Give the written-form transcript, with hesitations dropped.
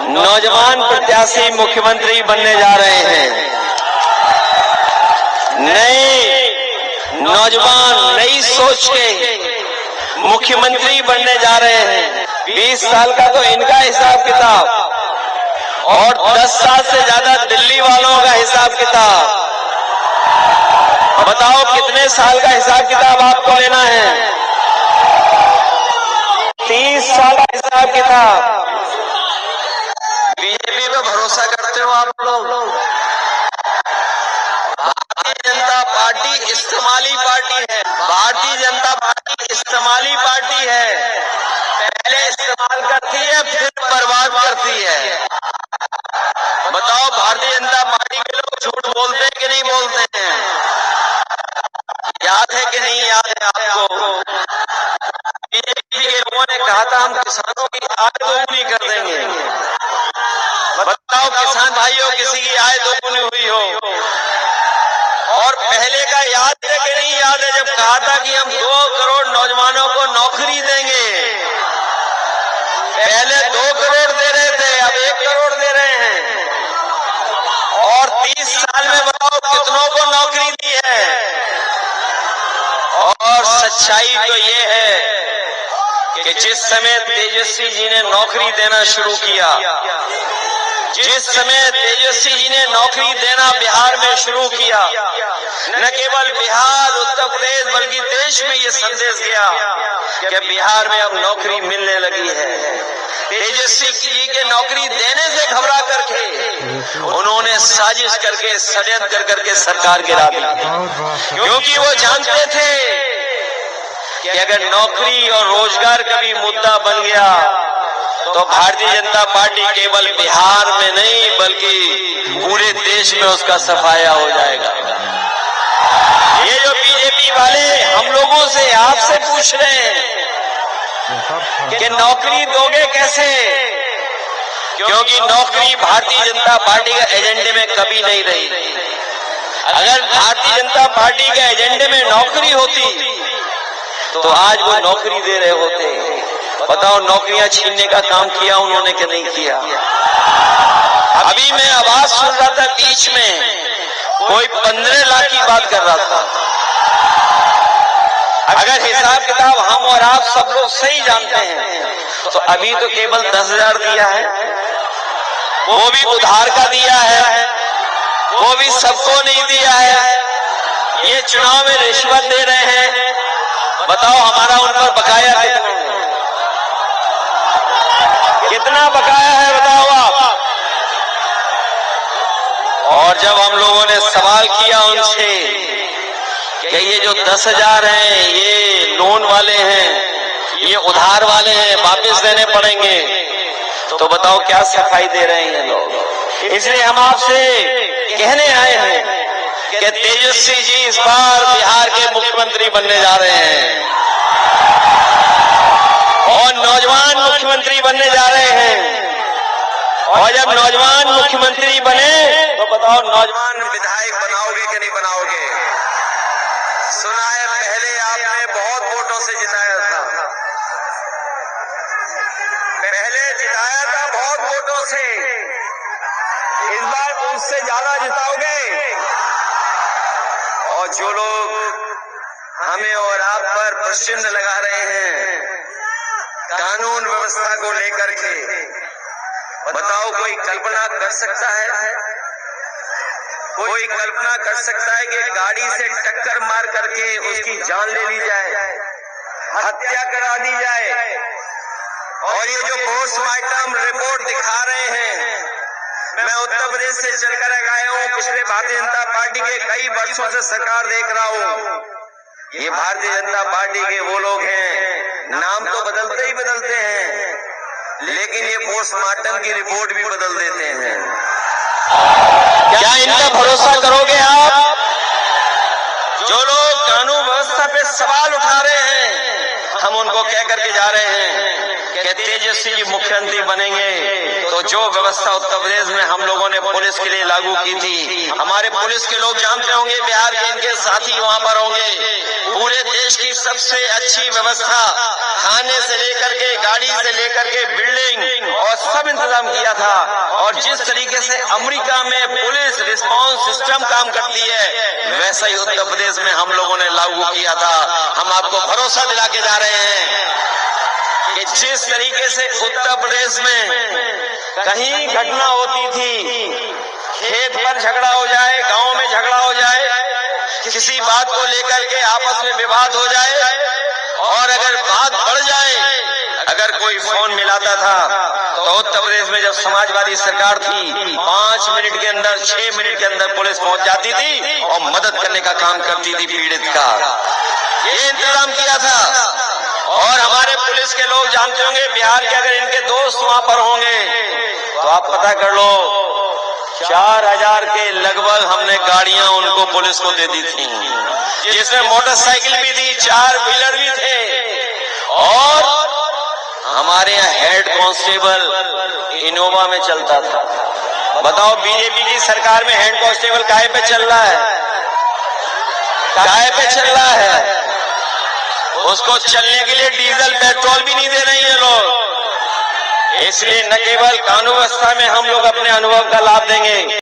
नौजवान प्रत्याशी मुख्यमंत्री बनने जा रहे हैं। नए नौजवान नई सोच के मुख्यमंत्री बनने जा रहे हैं। 20 साल का तो इनका हिसाब किताब और 10 साल से ज्यादा दिल्ली वालों का हिसाब किताब। बताओ कितने साल का हिसाब किताब आपको लेना है? 30 साल का हिसाब किताब। बीजेपी पे भरोसा करते हो आप लोग? भारतीय जनता पार्टी इस्तेमाली पार्टी है। भारतीय जनता पार्टी इस्तेमाली पार्टी है। पहले इस्तेमाल करती है फिर बर्बाद करती है। बताओ भारतीय जनता पार्टी के लोग झूठ बोलते हैं कि नहीं बोलते हैं? याद है कि नहीं याद है आपको? बीजेपी के लोगों ने कहा था हम किसानों की आय दोगुनी कर देंगे। बताओ किसान भाइयों किसी की आय दोगुनी हुई हो? और पहले का याद है कि नहीं याद है जब कहा था कि हम 2 करोड़ नौजवानों को नौकरी देंगे? पहले 2 करोड़ दे रहे थे, अब 1 करोड़ दे रहे हैं। और 30 साल में बताओ कितनों को नौकरी दी है? और सच्चाई तो ये है कि जिस समय तेजस्वी जी ने नौकरी देना शुरू किया, जिस समय तेजस्वी जी ने नौकरी देना बिहार में शुरू किया, न केवल बिहार उत्तर प्रदेश बल्कि देश में ये संदेश गया कि बिहार में अब नौकरी मिलने लगी है। तेजस्वी जी के नौकरी देने से घबरा करके उन्होंने साजिश करके षड्यंत्र करके सरकार गिरा दी, क्योंकि वो जानते थे कि अगर नौकरी और रोजगार का भी मुद्दा बन गया तो भारतीय जनता पार्टी केवल बिहार में नहीं बल्कि पूरे देश में उसका सफाया हो जाएगा। ये जो बीजेपी वाले हम लोगों से आपसे पूछ रहे हैं कि नौकरी दोगे कैसे, क्योंकि नौकरी भारतीय जनता पार्टी का एजेंडे में कभी नहीं रही। अगर भारतीय जनता पार्टी के एजेंडे में नौकरी होती तो आज वो नौकरी दे रहे होते। बताओ नौकरियां छीनने का काम किया उन्होंने कि नहीं किया? अभी मैं आवाज सुन रहा था बीच में कोई 15 लाख की बात कर रहा था। अगर हिसाब किताब हम और आप सब लोग सही जानते हैं तो अभी तो केवल 10,000 दिया है, वो भी उधार का दिया है, वो भी सबको नहीं दिया है। ये चुनाव में रिश्वत दे रहे हैं। बताओ हमारा उन पर बकाया कितना बकाया है बताओ आप? और जब हम लोगों ने सवाल किया उनसे कि ये जो 10,000 हैं ये लोन वाले हैं, ये उधार वाले हैं, वापस देने पड़ेंगे, तो बताओ क्या सफाई दे रहे हैं लोग। इसलिए हम आपसे कहने आए हैं कि तेजस्वी जी इस बार बिहार के मुख्यमंत्री बनने जा रहे हैं और नौजवान मुख्यमंत्री बनने जा रहे हैं। और जब नौजवान मुख्यमंत्री बने तो बताओ नौजवान विधायक बनाओगे कि नहीं बनाओगे? सुना है पहले आपने बहुत वोटों से जिताया था, पहले जिताया था बहुत वोटों से, इस बार उससे ज्यादा जिताओगे? और जो लोग हमें और आप पर प्रश्न लगा रहे हैं कानून व्यवस्था को लेकर के, बताओ कोई कल्पना कर सकता है? कोई कल्पना कर सकता है कि गाड़ी से टक्कर मार करके उसकी जान ले ली जाए, हत्या करा दी जाए? और ये जो पोस्टमार्टम रिपोर्ट दिखा रहे हैं, मैं उत्तर प्रदेश से चलकर आया हूँ, पिछले भारतीय जनता पार्टी के कई वर्षों से सरकार देख रहा हूँ। ये भारतीय जनता पार्टी के वो लोग हैं, नाम तो बदलते ही बदलते हैं, लेकिन ये पोस्टमार्टम की रिपोर्ट भी बदल देते हैं। क्या इनका भरोसा करोगे आप? जो लोग कानून व्यवस्था पे सवाल उठा रहे हैं, हम उनको कह करके जा रहे हैं कि तेजस्वी जी मुख्यमंत्री बनेंगे तो जो व्यवस्था उत्तर प्रदेश में हम लोगों ने पुलिस के लिए लागू की थी, हमारे पुलिस के लोग जानते होंगे, बिहार के इनके साथी वहां पर होंगे, पूरे देश की सबसे अच्छी व्यवस्था, खाने से लेकर के गाड़ी से लेकर के बिल्डिंग और सब इंतजाम इंतजाम किया था। और जिस तरीके से अमेरिका में पुलिस रिस्पांस सिस्टम काम करती है, वैसा ही उत्तर प्रदेश में हम लोगों ने लागू किया था। हम आपको भरोसा दिला के जा रहे हैं कि जिस तरीके से उत्तर प्रदेश में कहीं घटना होती थी, खेत पर झगड़ा हो जाए, गांव में झगड़ा हो जाए, किसी बात को लेकर के आपस में विवाद हो जाए, और अगर बात बढ़ जाए, अगर कोई फोन मिलाता था, तो उत्तर प्रदेश में जब समाजवादी सरकार थी, 5 मिनट के अंदर, 6 मिनट के अंदर पुलिस पहुंच जाती थी और मदद करने का काम करती थी पीड़ित का। ये इंतजाम किया था। और हमारे पुलिस के लोग जानते होंगे, बिहार के अगर इनके दोस्त वहां पर होंगे तो आप पता कर लो, 4000 के लगभग हमने गाड़ियां उनको पुलिस को दे दी थी, जिसमें मोटरसाइकिल भी थी, 4 व्हीलर भी थे। और हमारे यहाँ हेड कांस्टेबल इनोवा में चलता था। बताओ, बीजेपी की सरकार में हेड कांस्टेबल काहे पे चल रहा है? काहे पे चल रहा है? उसको चलने के लिए डीजल पेट्रोल भी नहीं दे रहे हैं लोग। इसलिए न केवल कानून व्यवस्था में हम लोग अपने अनुभव का लाभ देंगे,